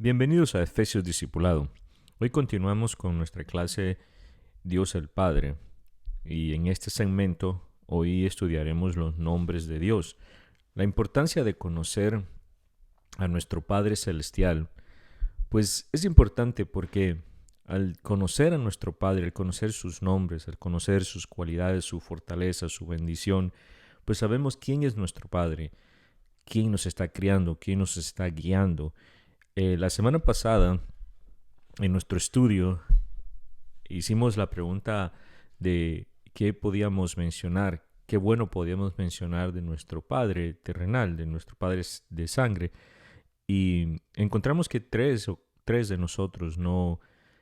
Bienvenidos a Efesios Discipulado. Hoy continuamos con nuestra clase Dios el Padre y en este segmento hoy estudiaremos los nombres de Dios. La importancia de conocer a nuestro Padre Celestial, pues es importante porque al conocer a nuestro Padre, al conocer sus nombres, al conocer sus cualidades, su fortaleza, su bendición, pues sabemos quién es nuestro Padre, quién nos está criando, quién nos está guiando. La semana pasada, en nuestro estudio, hicimos la pregunta de qué podíamos mencionar, qué bueno podíamos mencionar de nuestro Padre terrenal, de nuestro Padre de sangre. Y encontramos que tres de nosotros no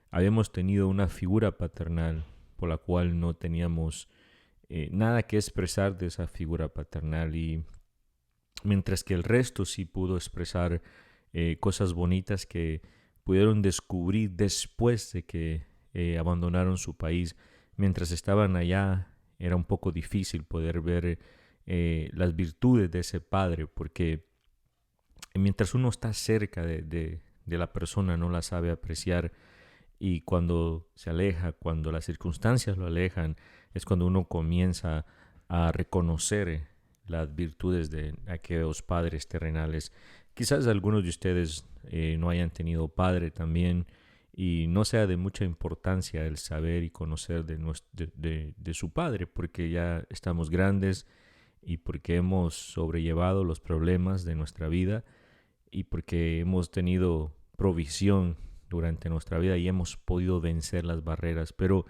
habíamos tenido una figura paternal por la cual no teníamos nada que expresar de esa figura paternal. Y mientras que el resto sí pudo expresar cosas bonitas que pudieron descubrir después de que abandonaron su país. Mientras estaban allá era un poco difícil poder ver las virtudes de ese padre, porque mientras uno está cerca de la persona no la sabe apreciar, y cuando se aleja, cuando las circunstancias lo alejan, es cuando uno comienza a reconocer las virtudes de aquellos padres terrenales. Quizás algunos de ustedes no hayan tenido padre también y no sea de mucha importancia el saber y conocer de su padre, porque ya estamos grandes y porque hemos sobrellevado los problemas de nuestra vida y porque hemos tenido provisión durante nuestra vida y hemos podido vencer las barreras. Pero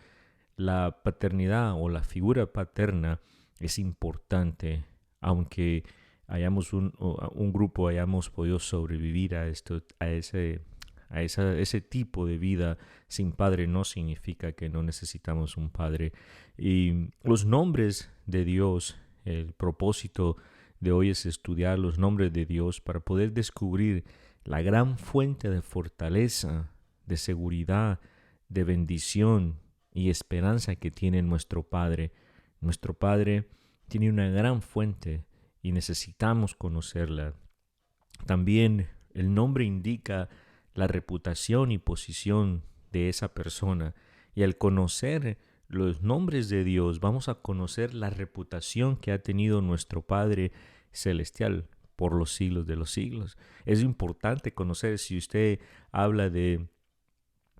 la paternidad o la figura paterna es importante, aunque un grupo hayamos podido sobrevivir a ese tipo de vida sin padre, no significa que no necesitamos un padre. Y los nombres de Dios, el propósito de hoy es estudiar los nombres de Dios para poder descubrir la gran fuente de fortaleza, de seguridad, de bendición y esperanza que tiene nuestro Padre. Nuestro Padre tiene una gran fuente y necesitamos conocerla. También el nombre indica la reputación y posición de esa persona, y al conocer los nombres de Dios vamos a conocer la reputación que ha tenido nuestro Padre Celestial por los siglos de los siglos. Es importante conocer, si usted habla de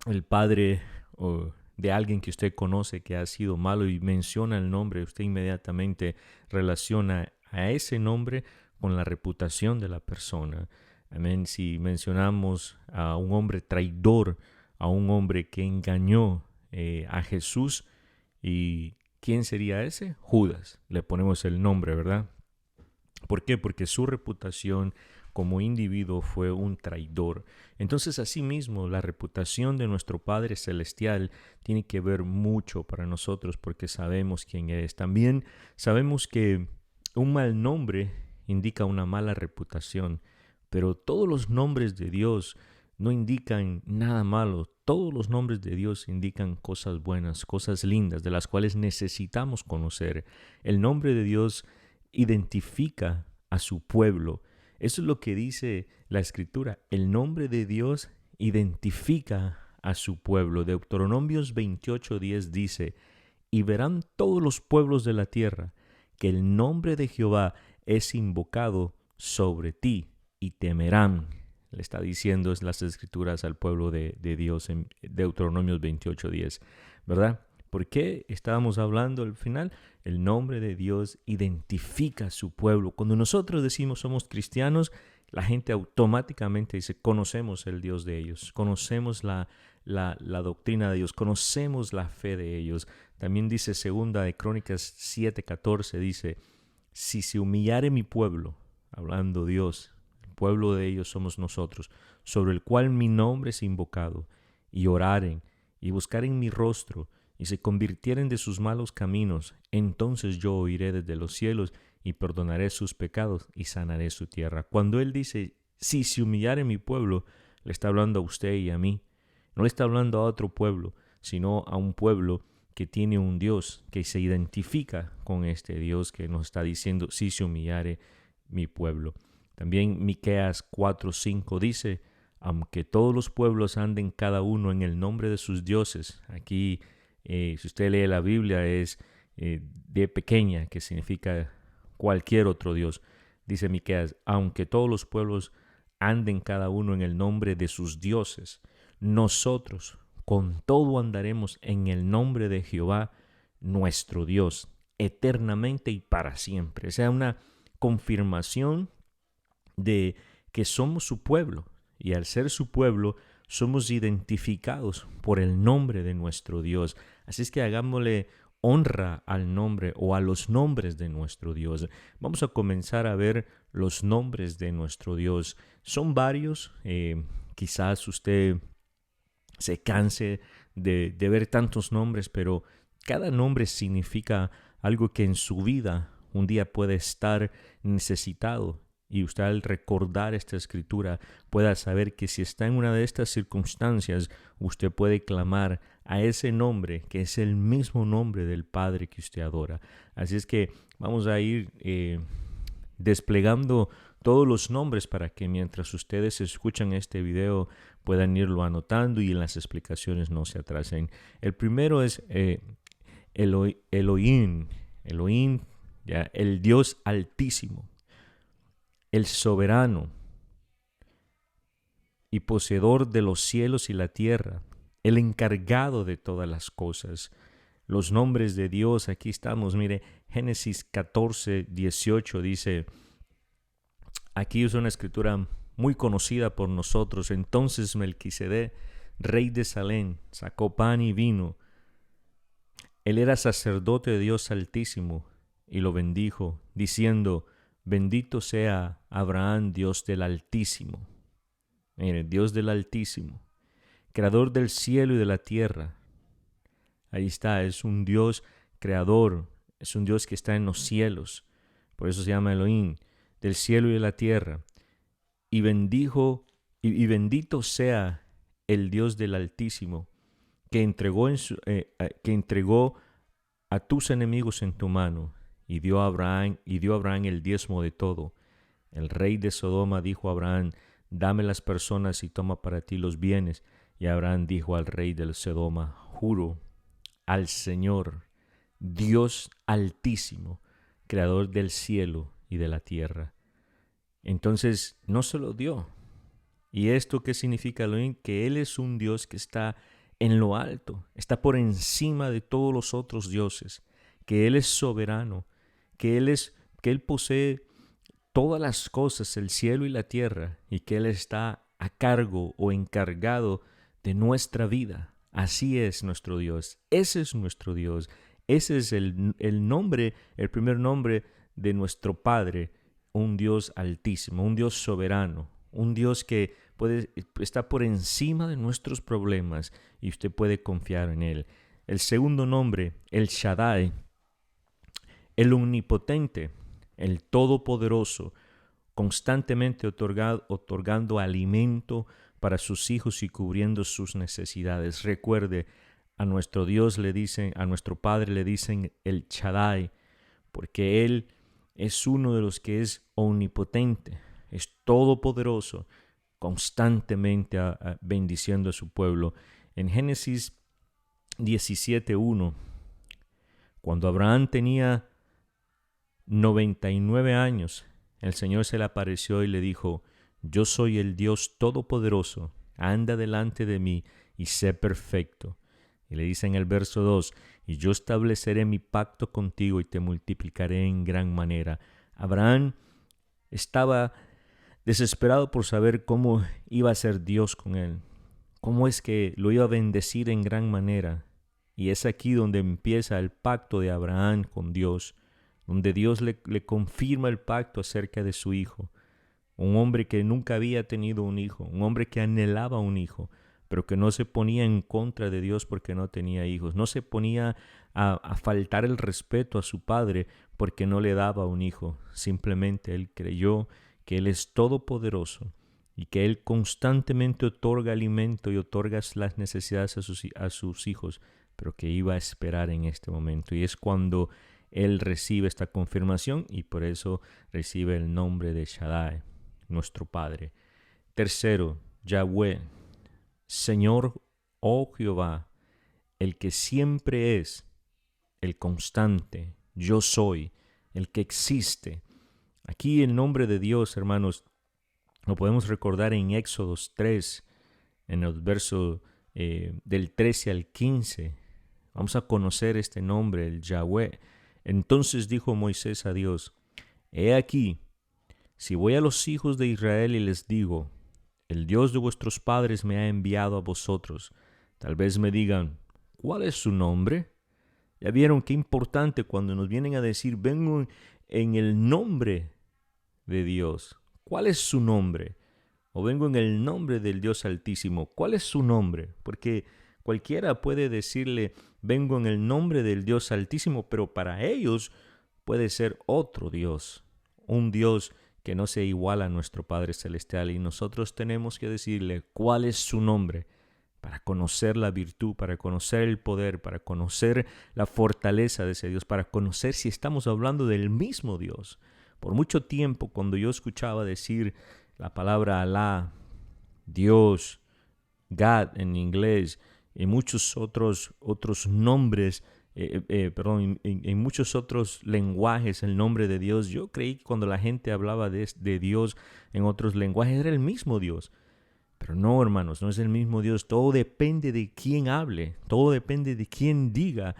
el Padre o de alguien que usted conoce que ha sido malo y menciona el nombre, usted inmediatamente relaciona a ese nombre con la reputación de la persona. Amén. Si mencionamos a un hombre traidor, a un hombre que engañó a Jesús, ¿y quién sería ese? Judas. Le ponemos el nombre, ¿verdad? ¿Por qué? Porque su reputación como individuo fue un traidor. Entonces, asimismo, la reputación de nuestro Padre Celestial tiene que ver mucho para nosotros porque sabemos quién es. También sabemos que un mal nombre indica una mala reputación, pero todos los nombres de Dios no indican nada malo. Todos los nombres de Dios indican cosas buenas, cosas lindas, de las cuales necesitamos conocer. El nombre de Dios identifica a su pueblo. Eso es lo que dice la Escritura. El nombre de Dios identifica a su pueblo. Deuteronomios 28:10 dice: y verán todos los pueblos de la tierra que el nombre de Jehová es invocado sobre ti y temerán. Le está diciendo las Escrituras al pueblo de Dios en Deuteronomios 28:10, ¿verdad? ¿Por qué estábamos hablando al final? El nombre de Dios identifica a su pueblo. Cuando nosotros decimos somos cristianos, la gente automáticamente dice, conocemos el Dios de ellos, conocemos la doctrina de Dios, conocemos la fe de ellos. También dice segunda de Crónicas 7:14, dice, si se humillare mi pueblo, hablando Dios, el pueblo de ellos somos nosotros, sobre el cual mi nombre es invocado, y oraren, y buscaren mi rostro, y se convirtieren de sus malos caminos, entonces yo oiré desde los cielos y perdonaré sus pecados y sanaré su tierra. Cuando él dice, si se humillare mi pueblo, le está hablando a usted y a mí. No le está hablando a otro pueblo, sino a un pueblo que tiene un Dios, que se identifica con este Dios que nos está diciendo, si se humillare mi pueblo. También Miqueas 4:5 dice, aunque todos los pueblos anden cada uno en el nombre de sus dioses. Aquí, si usted lee la Biblia, es de pequeña, que significa cualquier otro dios. Dice Miqueas, aunque todos los pueblos anden cada uno en el nombre de sus dioses, nosotros con todo andaremos en el nombre de Jehová, nuestro Dios, eternamente y para siempre. O sea, una confirmación de que somos su pueblo, y al ser su pueblo somos identificados por el nombre de nuestro Dios. Así es que hagámosle honra al nombre o a los nombres de nuestro Dios. Vamos a comenzar a ver los nombres de nuestro Dios. Son varios, quizás usted se canse de ver tantos nombres, pero cada nombre significa algo que en su vida un día puede estar necesitado. Y usted, al recordar esta escritura, pueda saber que si está en una de estas circunstancias, usted puede clamar a ese nombre, que es el mismo nombre del Padre que usted adora. Así es que vamos a ir desplegando todos los nombres para que mientras ustedes escuchan este video puedan irlo anotando y en las explicaciones no se atrasen. El primero es Elohim, ya, el Dios Altísimo, el soberano y poseedor de los cielos y la tierra, el encargado de todas las cosas. Los nombres de Dios, aquí estamos, mire, Génesis 14, 18 dice, aquí es una escritura muy conocida por nosotros. Entonces Melquisedec, rey de Salem, sacó pan y vino. Él era sacerdote de Dios Altísimo y lo bendijo, diciendo, bendito sea Abraham, Dios del Altísimo. Mire, Dios del Altísimo, creador del cielo y de la tierra. Ahí está, es un Dios creador, es un Dios que está en los cielos. Por eso se llama Elohim, del cielo y de la tierra. Y bendijo, y bendito sea el Dios del Altísimo, que entregó a tus enemigos en tu mano, y dio a Abraham el diezmo de todo. El rey de Sodoma dijo a Abraham, dame las personas y toma para ti los bienes. Y Abraham dijo al rey de Sodoma, juro al Señor, Dios Altísimo, creador del cielo y de la tierra. Entonces no se lo dio. ¿Y esto qué significa, Elohim? Que Él es un Dios que está en lo alto, está por encima de todos los otros dioses, que Él es soberano, que Él posee todas las cosas, el cielo y la tierra, y que Él está a cargo o encargado de nuestra vida. Así es nuestro Dios, ese es nuestro Dios, ese es el nombre, el primer nombre de nuestro Padre, un Dios altísimo, un Dios soberano, un Dios que está por encima de nuestros problemas y usted puede confiar en Él. El segundo nombre, el Shaddai, el omnipotente, el todopoderoso, constantemente otorgando alimento para sus hijos y cubriendo sus necesidades. Recuerde, a nuestro Dios le dicen, a nuestro Padre le dicen el Shaddai, porque Él es uno de los que es omnipotente, es todopoderoso, constantemente bendiciendo a su pueblo. En Génesis 17:1, cuando Abraham tenía 99 años, el Señor se le apareció y le dijo, yo soy el Dios todopoderoso, anda delante de mí y sé perfecto. Y le dice en el verso 2, y yo estableceré mi pacto contigo y te multiplicaré en gran manera. Abraham estaba desesperado por saber cómo iba a ser Dios con él, cómo es que lo iba a bendecir en gran manera. Y es aquí donde empieza el pacto de Abraham con Dios, donde Dios le confirma el pacto acerca de su hijo. Un hombre que nunca había tenido un hijo, un hombre que anhelaba un hijo, pero que no se ponía en contra de Dios porque no tenía hijos, no se ponía a faltar el respeto a su padre porque no le daba un hijo. Simplemente él creyó que Él es todopoderoso y que Él constantemente otorga alimento y otorga las necesidades a sus hijos, pero que iba a esperar en este momento. Y es cuando Él recibe esta confirmación y por eso recibe el nombre de Shaddai, nuestro Padre. Tercero, Yahweh, Señor, oh Jehová, el que siempre es, el constante, yo soy, el que existe. Aquí el nombre de Dios, hermanos, lo podemos recordar en Éxodos 3, en el verso del 13 al 15. Vamos a conocer este nombre, el Yahweh. Entonces dijo Moisés a Dios: He aquí, si voy a los hijos de Israel y les digo, el Dios de vuestros padres me ha enviado a vosotros, tal vez me digan, ¿cuál es su nombre? Ya vieron qué importante cuando nos vienen a decir, vengo en el nombre de Dios. ¿Cuál es su nombre? O vengo en el nombre del Dios Altísimo. ¿Cuál es su nombre? Porque cualquiera puede decirle, vengo en el nombre del Dios Altísimo, pero para ellos puede ser otro Dios, un Dios que no sea igual a nuestro Padre Celestial. Y nosotros tenemos que decirle cuál es su nombre para conocer la virtud, para conocer el poder, para conocer la fortaleza de ese Dios, para conocer si estamos hablando del mismo Dios. Por mucho tiempo, cuando yo escuchaba decir la palabra Alá, Dios, God en inglés, y muchos otros nombres, en muchos otros lenguajes el nombre de Dios, yo creí que cuando la gente hablaba de Dios en otros lenguajes era el mismo Dios. Pero no, hermanos, no es el mismo Dios. Todo depende de quién hable, todo depende de quién diga,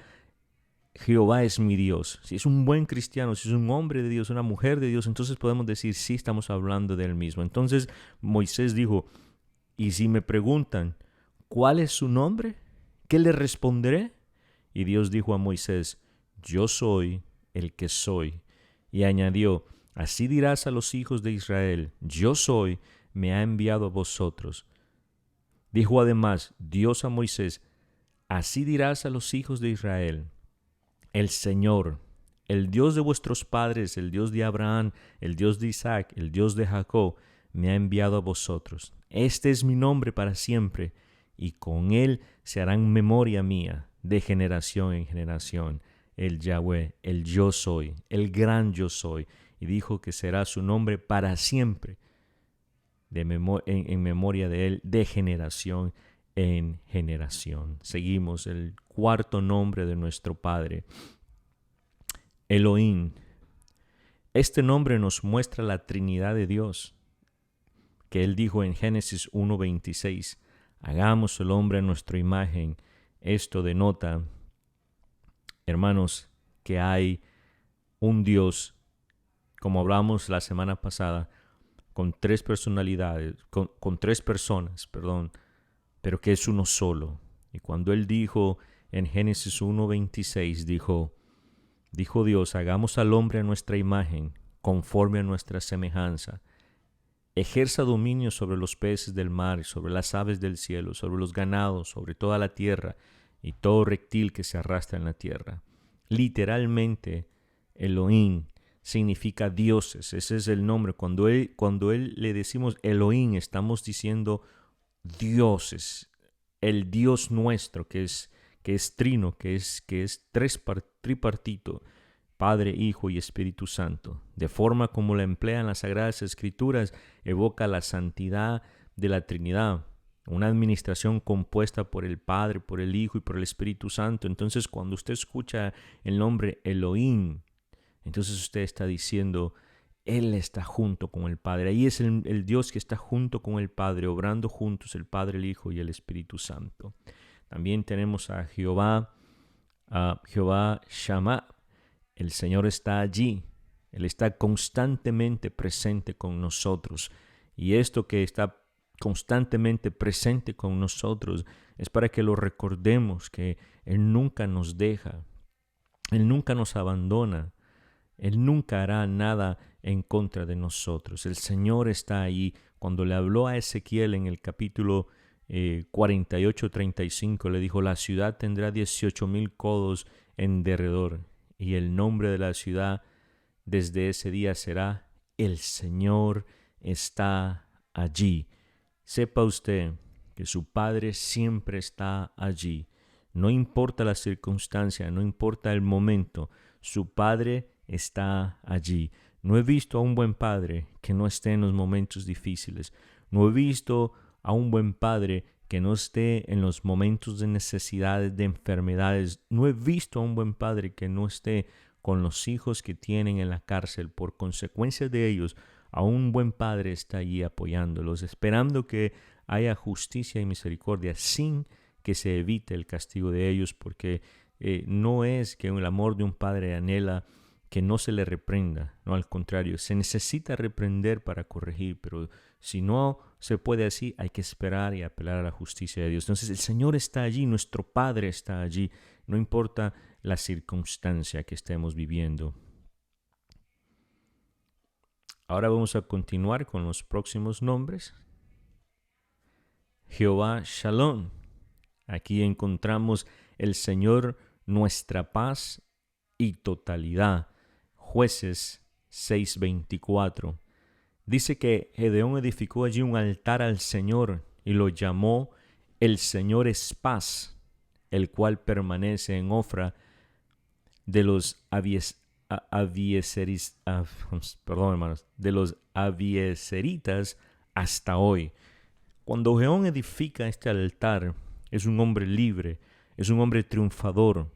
Jehová es mi Dios. Si es un buen cristiano, si es un hombre de Dios, una mujer de Dios, entonces podemos decir, sí, estamos hablando del mismo. Entonces Moisés dijo, y si me preguntan, ¿cuál es su nombre? ¿Qué le responderé? Y Dios dijo a Moisés, yo soy el que soy. Y añadió, así dirás a los hijos de Israel, yo soy, me ha enviado a vosotros. Dijo además Dios a Moisés, así dirás a los hijos de Israel, el Señor, el Dios de vuestros padres, el Dios de Abraham, el Dios de Isaac, el Dios de Jacob, me ha enviado a vosotros. Este es mi nombre para siempre, y con él se harán memoria mía de generación en generación. El Yahweh, el yo soy, el gran yo soy. Y dijo que será su nombre para siempre, en memoria de él, de generación en generación. Seguimos el cuarto nombre de nuestro Padre, Elohim. Este nombre nos muestra la Trinidad de Dios, que él dijo en Génesis 1:26, hagamos el hombre a nuestra imagen. Esto denota, hermanos, que hay un Dios, como hablamos la semana pasada, con tres personalidades, con tres personas, pero que es uno solo. Y cuando él dijo en Génesis 1:26, dijo Dios, hagamos al hombre a nuestra imagen, conforme a nuestra semejanza. Ejerza dominio sobre los peces del mar, sobre las aves del cielo, sobre los ganados, sobre toda la tierra y todo reptil que se arrastra en la tierra. Literalmente, Elohim significa dioses. Ese es el nombre. Cuando él le decimos Elohim, estamos diciendo dioses. El Dios nuestro, que es trino, que es tripartito, Padre, Hijo y Espíritu Santo. De forma como la emplean las Sagradas Escrituras, evoca la santidad de la Trinidad, una administración compuesta por el Padre, por el Hijo y por el Espíritu Santo. Entonces, cuando usted escucha el nombre Elohim, entonces usted está diciendo, Él está junto con el Padre. Ahí es el Dios que está junto con el Padre, obrando juntos el Padre, el Hijo y el Espíritu Santo. También tenemos a Jehová Shammah. El Señor está allí. Él está constantemente presente con nosotros. Y esto que está constantemente presente con nosotros es para que lo recordemos, que Él nunca nos deja. Él nunca nos abandona. Él nunca hará nada en contra de nosotros. El Señor está ahí. Cuando le habló a Ezequiel en el capítulo 48-35, le dijo, la ciudad tendrá 18,000 codos en derredor, y el nombre de la ciudad desde ese día será, el Señor está allí. Sepa usted que su Padre siempre está allí. No importa la circunstancia, no importa el momento, su Padre está allí. No he visto a un buen padre que no esté en los momentos difíciles. No he visto a un buen padre que no esté en los momentos de necesidades, de enfermedades. No he visto a un buen padre que no esté con los hijos que tienen en la cárcel. Por consecuencia de ellos, a un buen padre está allí apoyándolos, esperando que haya justicia y misericordia sin que se evite el castigo de ellos, porque no es que el amor de un padre anhela que no se le reprenda, no, al contrario, se necesita reprender para corregir, pero si no se puede así, hay que esperar y apelar a la justicia de Dios. Entonces el Señor está allí, nuestro Padre está allí, no importa la circunstancia que estemos viviendo. Ahora vamos a continuar con los próximos nombres. Jehová Shalom. Aquí encontramos el Señor, nuestra paz y totalidad. Jueces 6:24. Dice que Gedeón edificó allí un altar al Señor y lo llamó el Señor es paz, el cual permanece en Ofra de los abiezeritas hasta hoy. Cuando Gedeón edifica este altar, es un hombre libre, es un hombre triunfador,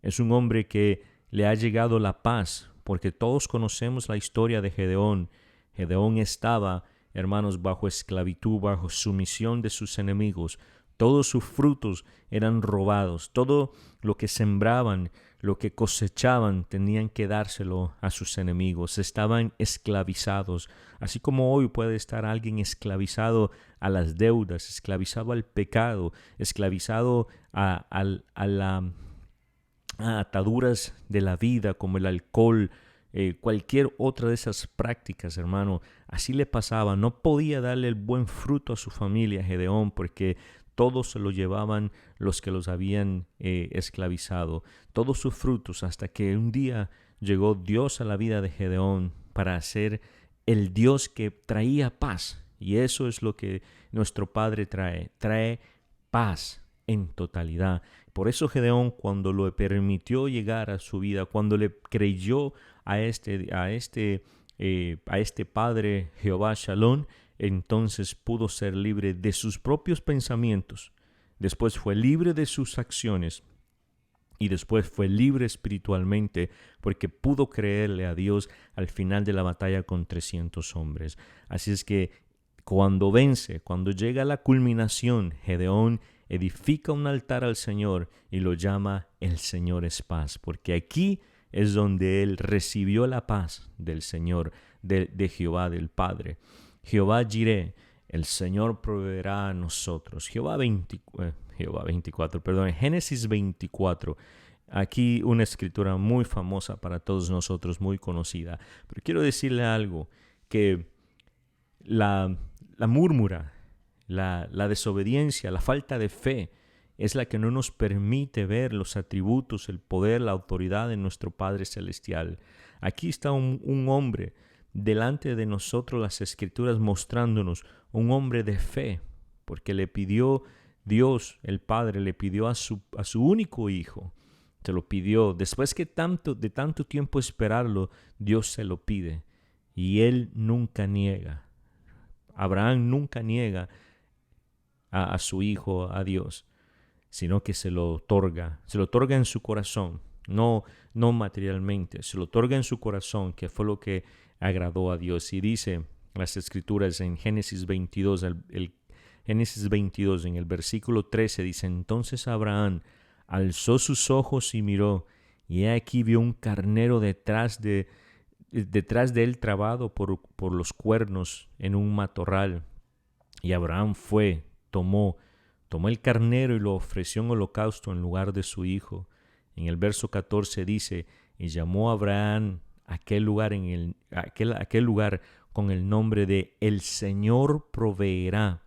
es un hombre que le ha llegado la paz, porque todos conocemos la historia de Gedeón. Gedeón estaba, hermanos, bajo esclavitud, bajo sumisión de sus enemigos. Todos sus frutos eran robados. Todo lo que sembraban, lo que cosechaban, tenían que dárselo a sus enemigos. Estaban esclavizados. Así como hoy puede estar alguien esclavizado a las deudas, esclavizado al pecado, esclavizado a ataduras de la vida como el alcohol, cualquier otra de esas prácticas, hermano. Así le pasaba. No podía darle el buen fruto a su familia, Gedeón, porque todos se lo llevaban los que los habían esclavizado, todos sus frutos, hasta que un día llegó Dios a la vida de Gedeón para ser el Dios que traía paz. Y eso es lo que nuestro Padre trae paz en totalidad. Por eso Gedeón, cuando lo permitió llegar a su vida, cuando le creyó a este Padre Jehová Shalom, entonces pudo ser libre de sus propios pensamientos. Después fue libre de sus acciones. Y después fue libre espiritualmente porque pudo creerle a Dios al final de la batalla con 300 hombres. Así es que cuando vence, cuando llega a la culminación, Gedeón edifica un altar al Señor y lo llama el Señor es paz, porque aquí es donde él recibió la paz del Señor, de Jehová, del Padre. Jehová Jireh, el Señor proveerá a nosotros. Génesis 24. Aquí una escritura muy famosa para todos nosotros, muy conocida. Pero quiero decirle algo, que la murmura, la desobediencia, la falta de fe es la que no nos permite ver los atributos, el poder, la autoridad de nuestro Padre Celestial. Aquí está un hombre delante de nosotros, las Escrituras mostrándonos un hombre de fe, porque le pidió Dios, el Padre, le pidió a su único hijo. Se lo pidió. Después de tanto tiempo esperarlo, Dios se lo pide. Y él nunca niega. Abraham nunca niega a su hijo, a Dios, sino que se lo otorga en su corazón, no materialmente, se lo otorga en su corazón, que fue lo que agradó a Dios. Y dice las Escrituras en Génesis 22, Génesis 22, en el versículo 13, dice: entonces Abraham alzó sus ojos y miró, y he aquí vio un carnero detrás de él trabado por los cuernos en un matorral. Y Abraham tomó el carnero y lo ofreció en holocausto en lugar de su hijo. En el verso 14 dice: y llamó a Abraham aquel lugar con el nombre de El Señor proveerá.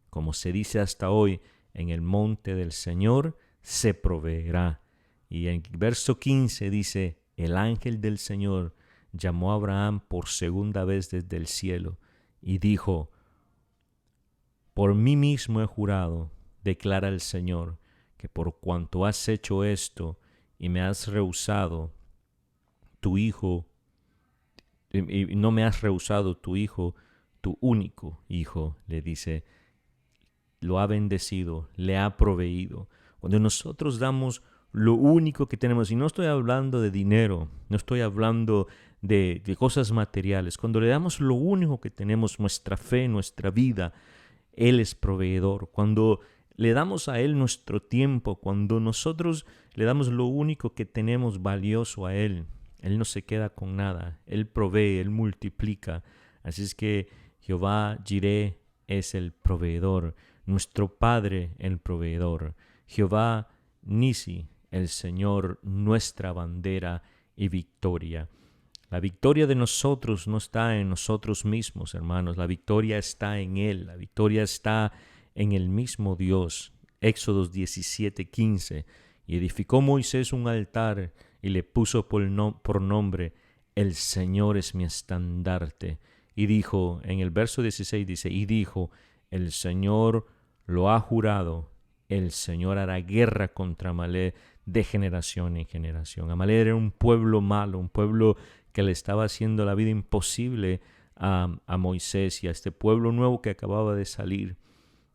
Como se dice hasta hoy, en el monte del Señor se proveerá. Y en el verso 15 dice: el ángel del Señor llamó a Abraham por segunda vez desde el cielo y dijo: por mí mismo he jurado, declara el Señor, que por cuanto has hecho esto y me has rehusado tu hijo, y no me has rehusado tu hijo, tu único hijo, le dice, lo ha bendecido, le ha proveído. Cuando nosotros damos lo único que tenemos, y no estoy hablando de dinero, no estoy hablando de cosas materiales, cuando le damos lo único que tenemos, nuestra fe, nuestra vida, Él es proveedor. Cuando le damos a Él nuestro tiempo, cuando nosotros le damos lo único que tenemos valioso a Él, Él no se queda con nada. Él provee, Él multiplica. Así es que Jehová Jireh es el proveedor, nuestro Padre el proveedor. Jehová Nisi, el Señor, nuestra bandera y victoria. La victoria de nosotros no está en nosotros mismos, hermanos. La victoria está en Él. La victoria está en el mismo Dios. Éxodos 17:15. Y edificó Moisés un altar y le puso por nombre: El Señor es mi estandarte. Y dijo, en el verso 16 dice, y dijo, el Señor lo ha jurado, el Señor hará guerra contra Amalek de generación en generación. Amalek era un pueblo malo, un pueblo que le estaba haciendo la vida imposible a Moisés y a este pueblo nuevo que acababa de salir.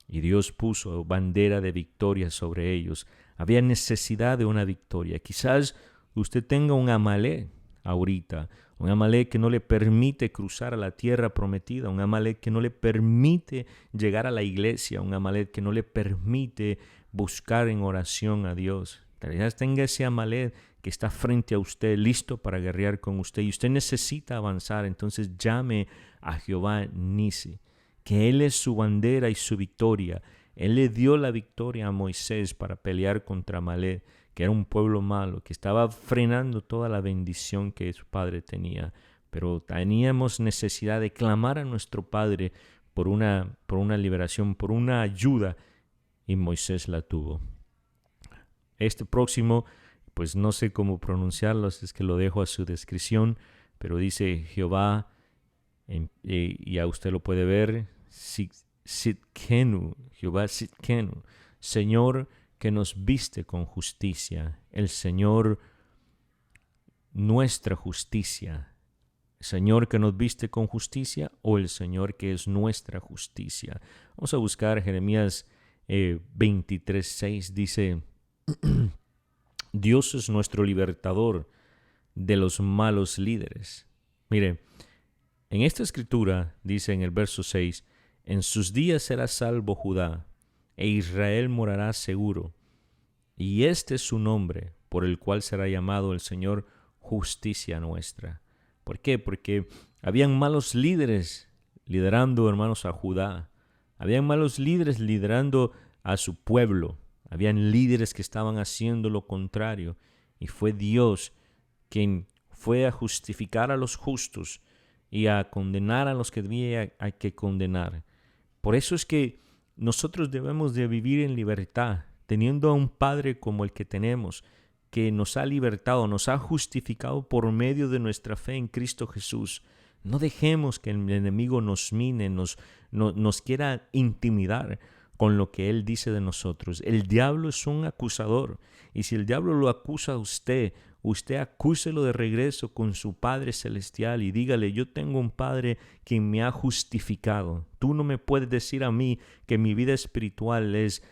Y Dios puso bandera de victoria sobre ellos. Había necesidad de una victoria. Quizás usted tenga un Amalek ahorita, un Amalek que no le permite cruzar a la tierra prometida, un Amalek que no le permite llegar a la iglesia, un Amalek que no le permite buscar en oración a Dios. Tal vez tenga ese Amalek que está frente a usted, listo para guerrear con usted, y usted necesita avanzar. Entonces llame a Jehová Nisi, que Él es su bandera y su victoria. Él le dio la victoria a Moisés para pelear contra Amalek, que era un pueblo malo, que estaba frenando toda la bendición que su padre tenía. Pero teníamos necesidad de clamar a nuestro Padre por una liberación, por una ayuda, y Moisés la tuvo. Este próximo, pues no sé cómo pronunciarlo, es que lo dejo a su descripción, pero dice Jehová, y a usted lo puede ver, Sidkenu, Jehová Sidkenu, Señor que nos viste con justicia, el Señor nuestra justicia, Señor que nos viste con justicia o el Señor que es nuestra justicia. Vamos a buscar Jeremías 23:6, dice, Dios es nuestro libertador de los malos líderes. Mire, en esta escritura dice en el verso 6, en sus días será salvo Judá, e Israel morará seguro. Y este es su nombre, por el cual será llamado el Señor justicia nuestra. ¿Por qué? Porque habían malos líderes liderando, hermanos, a Judá. Habían malos líderes liderando a su pueblo. Habían líderes que estaban haciendo lo contrario. Y fue Dios quien fue a justificar a los justos y a condenar a los que había que condenar. Por eso es que nosotros debemos de vivir en libertad, teniendo a un Padre como el que tenemos, que nos ha libertado, nos ha justificado por medio de nuestra fe en Cristo Jesús. No dejemos que el enemigo nos mine, nos quiera intimidar con lo que Él dice de nosotros. El diablo es un acusador, y si el diablo lo acusa a usted acúselo de regreso con su Padre Celestial y dígale, yo tengo un Padre quien me ha justificado. Tú no me puedes decir a mí que mi vida espiritual es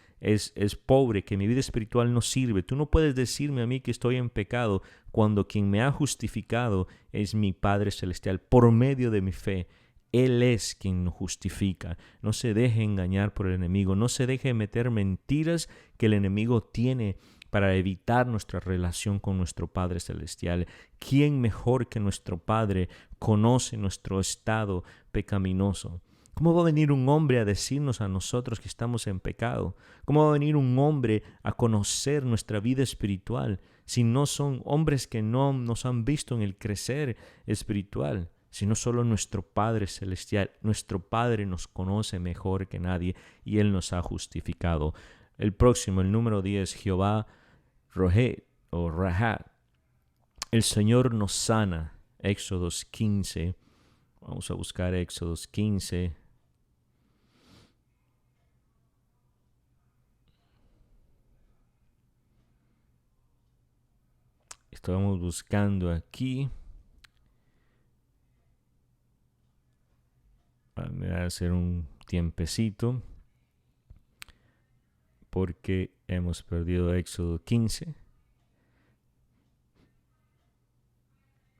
pobre, que mi vida espiritual no sirve. Tú no puedes decirme a mí que estoy en pecado cuando quien me ha justificado es mi Padre Celestial por medio de mi fe. Él es quien nos justifica. No se deje engañar por el enemigo, no se deje meter mentiras que el enemigo tiene para evitar nuestra relación con nuestro Padre Celestial. ¿Quién mejor que nuestro Padre conoce nuestro estado pecaminoso? ¿Cómo va a venir un hombre a decirnos a nosotros que estamos en pecado? ¿Cómo va a venir un hombre a conocer nuestra vida espiritual si no son hombres que no nos han visto en el crecer espiritual, sino solo nuestro Padre Celestial? Nuestro Padre nos conoce mejor que nadie y Él nos ha justificado. El próximo, el número 10, Jehová Rohet o Rahat. El Señor nos sana. Éxodos 15. Vamos a buscar Éxodos 15. Estamos buscando aquí. Me va a hacer un tiempecito. porque hemos perdido Éxodo 15.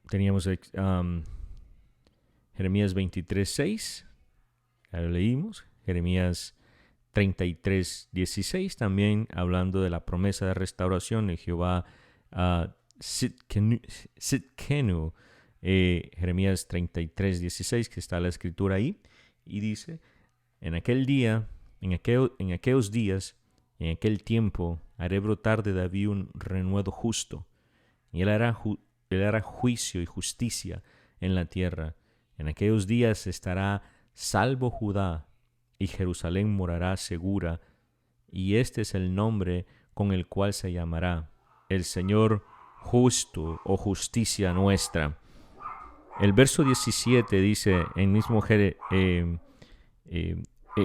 Teníamos Jeremías 23:6, ya lo leímos. Jeremías 33:16, también hablando de la promesa de restauración de Jehová Sitkenu. Jeremías 33:16, que está la escritura ahí, y dice: en aquel día, en aquellos días, en aquel tiempo, haré brotar de David un renuevo justo, y él hará juicio y justicia en la tierra. En aquellos días estará salvo Judá, y Jerusalén morará segura, y este es el nombre con el cual se llamará: el Señor justo, o justicia nuestra. El verso 17 dice, en mismo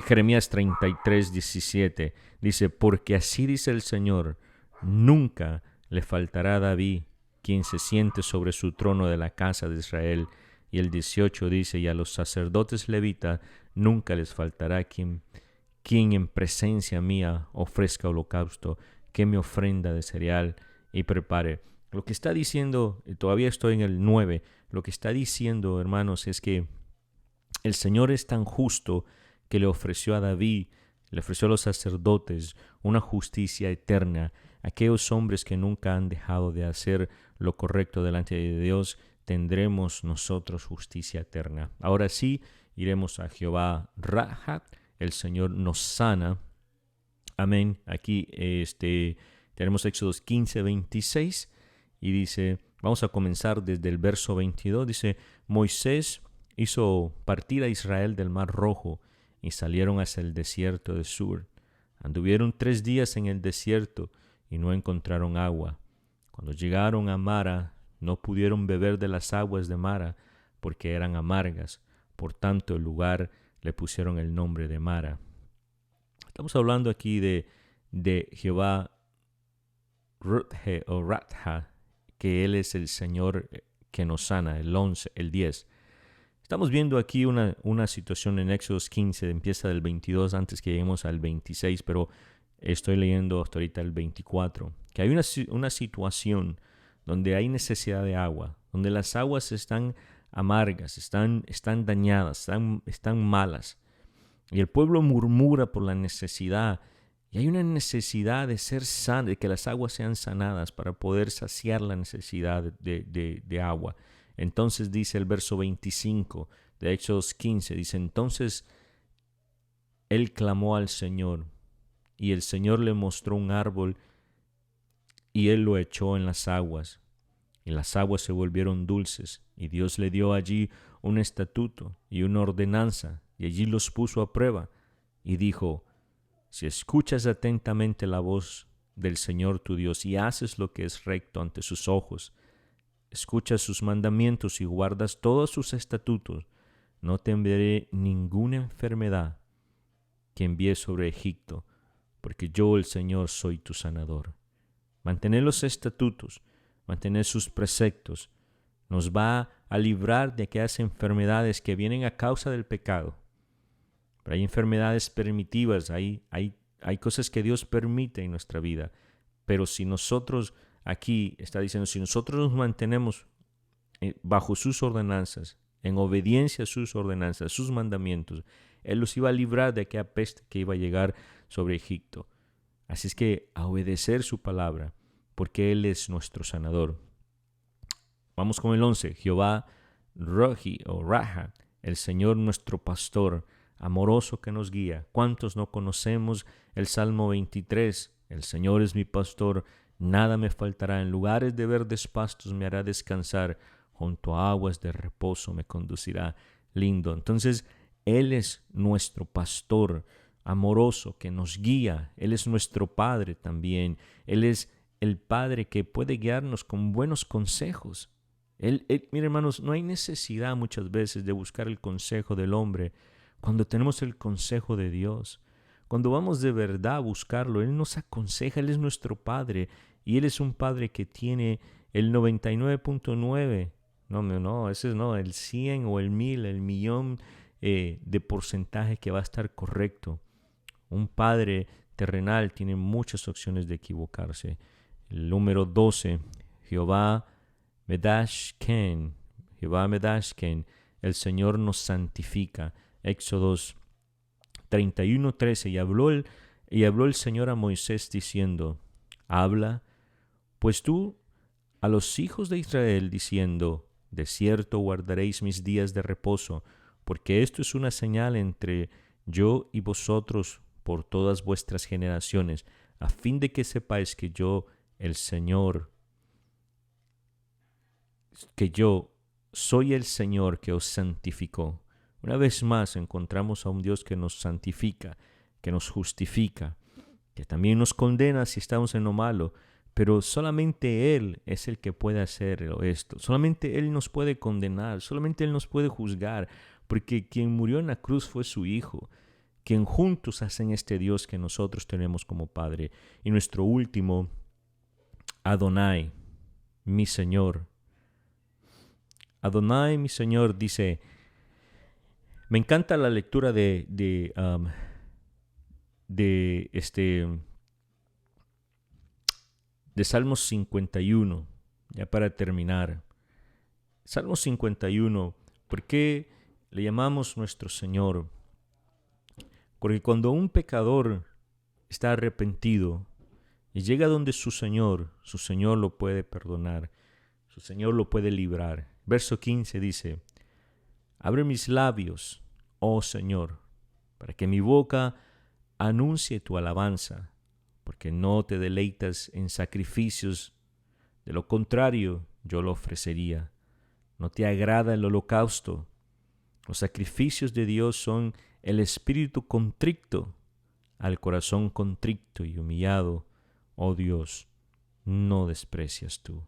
Jeremías 33:17, dice: porque así dice el Señor, nunca le faltará a David quien se siente sobre su trono de la casa de Israel. Y el 18 dice: y a los sacerdotes levitas nunca les faltará quien en presencia mía ofrezca holocausto, que me ofrenda de cereal y prepare. Lo que está diciendo, todavía estoy en el 9, lo que está diciendo, hermanos, es que el Señor es tan justo que le ofreció a David, le ofreció a los sacerdotes una justicia eterna. Aquellos hombres que nunca han dejado de hacer lo correcto delante de Dios, tendremos nosotros justicia eterna. Ahora sí, iremos a Jehová Raha, el Señor nos sana. Amén. Aquí tenemos Éxodos 15:26 y dice, vamos a comenzar desde el verso 22, dice: Moisés hizo partir a Israel del Mar Rojo y salieron hacia el desierto de Sur. Anduvieron 3 días en el desierto y no encontraron agua. Cuando llegaron a Mara, no pudieron beber de las aguas de Mara porque eran amargas. Por tanto, el lugar le pusieron el nombre de Mara. Estamos hablando aquí de Jehová Ratha, que Él es el Señor que nos sana, el 11, el 10. Estamos viendo aquí una situación en Éxodos 15, empieza del 22 antes que lleguemos al 26, pero estoy leyendo hasta ahorita el 24, que hay una situación donde hay necesidad de agua, donde las aguas están amargas, están dañadas, están malas, y el pueblo murmura por la necesidad, y hay una necesidad de ser sana, de que las aguas sean sanadas para poder saciar la necesidad de agua. Entonces dice el verso 25 de Éxodos 15, dice: entonces él clamó al Señor, y el Señor le mostró un árbol, y él lo echó en las aguas, y las aguas se volvieron dulces, y Dios le dio allí un estatuto y una ordenanza, y allí los puso a prueba, y dijo: si escuchas atentamente la voz del Señor tu Dios y haces lo que es recto ante sus ojos, escuchas sus mandamientos y guardas todos sus estatutos, no te enviaré ninguna enfermedad que envíe sobre Egipto, porque yo, el Señor, soy tu sanador. Mantener los estatutos, mantener sus preceptos, nos va a librar de aquellas enfermedades que vienen a causa del pecado. Pero hay enfermedades permitidas, hay cosas que Dios permite en nuestra vida. Pero si nosotros, aquí está diciendo, si nosotros nos mantenemos bajo sus ordenanzas, en obediencia a sus ordenanzas, sus mandamientos, Él los iba a librar de aquella peste que iba a llegar sobre Egipto. Así es que a obedecer su palabra, porque Él es nuestro sanador. Vamos con el 11. Jehová Rohi o Raha, el Señor nuestro pastor, amoroso que nos guía. ¿Cuántos no conocemos el Salmo 23? El Señor es mi pastor, nada me faltará. En lugares de verdes pastos me hará descansar, junto a aguas de reposo me conducirá. Lindo. Entonces, Él es nuestro pastor amoroso que nos guía. Él es nuestro Padre también. Él es el Padre que puede guiarnos con buenos consejos. Mire, hermanos, no hay necesidad muchas veces de buscar el consejo del hombre cuando tenemos el consejo de Dios. Cuando vamos de verdad a buscarlo, Él nos aconseja, Él es nuestro Padre, y Él es un Padre que tiene el 99.9, ese es el 100 o el 1000, el millón de porcentaje que va a estar correcto. Un Padre terrenal tiene muchas opciones de equivocarse. El número 12, Jehová Medashken, Jehová Medashken, el Señor nos santifica. Éxodos 31:13, y habló el Señor a Moisés diciendo, habla, pues tú a los hijos de Israel diciendo, de cierto guardaréis mis días de reposo, porque esto es una señal entre yo y vosotros por todas vuestras generaciones, a fin de que sepáis que yo, el Señor, que yo soy el Señor que os santificó. Una vez más encontramos a un Dios que nos santifica, que nos justifica, que también nos condena si estamos en lo malo, pero solamente Él es el que puede hacer esto. Solamente Él nos puede condenar, solamente Él nos puede juzgar, porque quien murió en la cruz fue su Hijo, quien juntos hacen este Dios que nosotros tenemos como Padre. Y nuestro último, Adonai, mi Señor. Adonai, mi Señor, dice, me encanta la lectura de Salmos 51, ya para terminar. Salmos 51, ¿por qué le llamamos nuestro Señor? Porque cuando un pecador está arrepentido y llega donde su Señor lo puede perdonar, su Señor lo puede librar. Verso 15 dice, abre mis labios, oh Señor, para que mi boca anuncie tu alabanza, porque no te deleitas en sacrificios, de lo contrario yo lo ofrecería. No te agrada el holocausto. Los sacrificios de Dios son el espíritu contrito, al corazón contrito y humillado, oh Dios, no desprecias tú.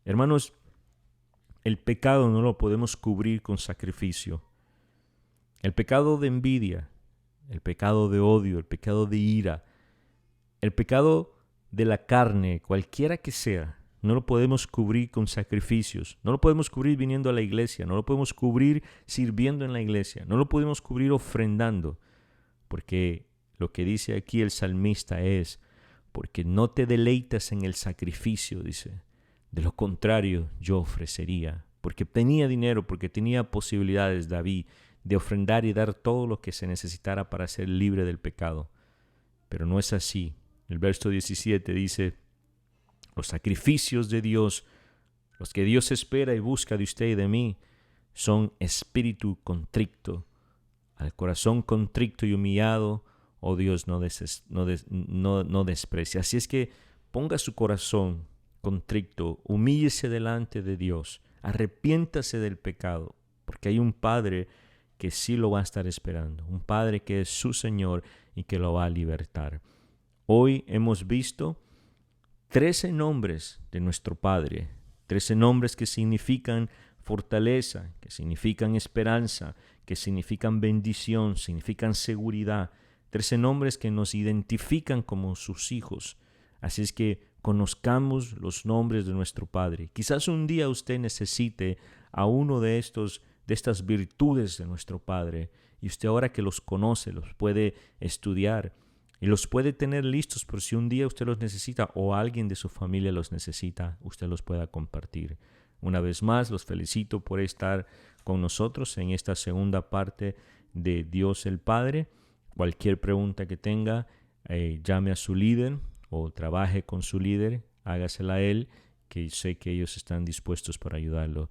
Hermanos, el pecado no lo podemos cubrir con sacrificio. El pecado de envidia, el pecado de odio, el pecado de ira, el pecado de la carne, cualquiera que sea, no lo podemos cubrir con sacrificios, no lo podemos cubrir viniendo a la iglesia, no lo podemos cubrir sirviendo en la iglesia, no lo podemos cubrir ofrendando, porque lo que dice aquí el salmista es, porque no te deleitas en el sacrificio, dice, de lo contrario yo ofrecería, porque tenía dinero, porque tenía posibilidades David de ofrendar y dar todo lo que se necesitara para ser libre del pecado, pero no es así. El verso 17 dice, los sacrificios de Dios, los que Dios espera y busca de usted y de mí, son espíritu contrito, al corazón contrito y humillado, oh Dios, no desprecia. Así es que ponga su corazón contrito, humíllese delante de Dios, arrepiéntase del pecado, porque hay un Padre que sí lo va a estar esperando, un Padre que es su Señor y que lo va a libertar. Hoy hemos visto 13 nombres de nuestro Padre, 13 nombres que significan fortaleza, que significan esperanza, que significan bendición, significan seguridad, 13 nombres que nos identifican como sus hijos. Así es que conozcamos los nombres de nuestro Padre. Quizás un día usted necesite a uno de estas virtudes de nuestro Padre, y usted ahora que los conoce, los puede estudiar y los puede tener listos por si un día usted los necesita o alguien de su familia los necesita, usted los pueda compartir. Una vez más, los felicito por estar con nosotros en esta segunda parte de Dios el Padre. Cualquier pregunta que tenga, llame a su líder o trabaje con su líder, hágasela a él, que sé que ellos están dispuestos para ayudarlo.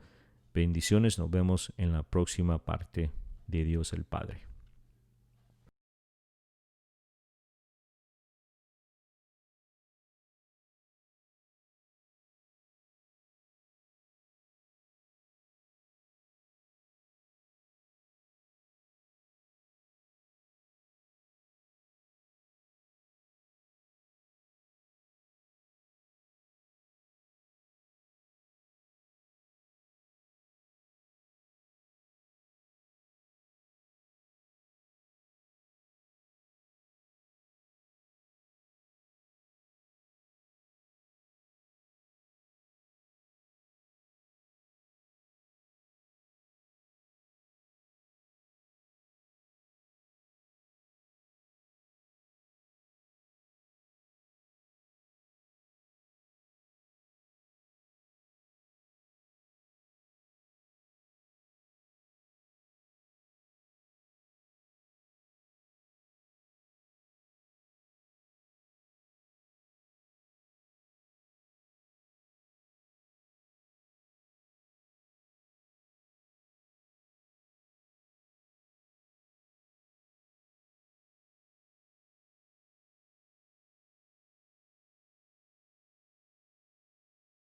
Bendiciones, nos vemos en la próxima parte de Dios el Padre.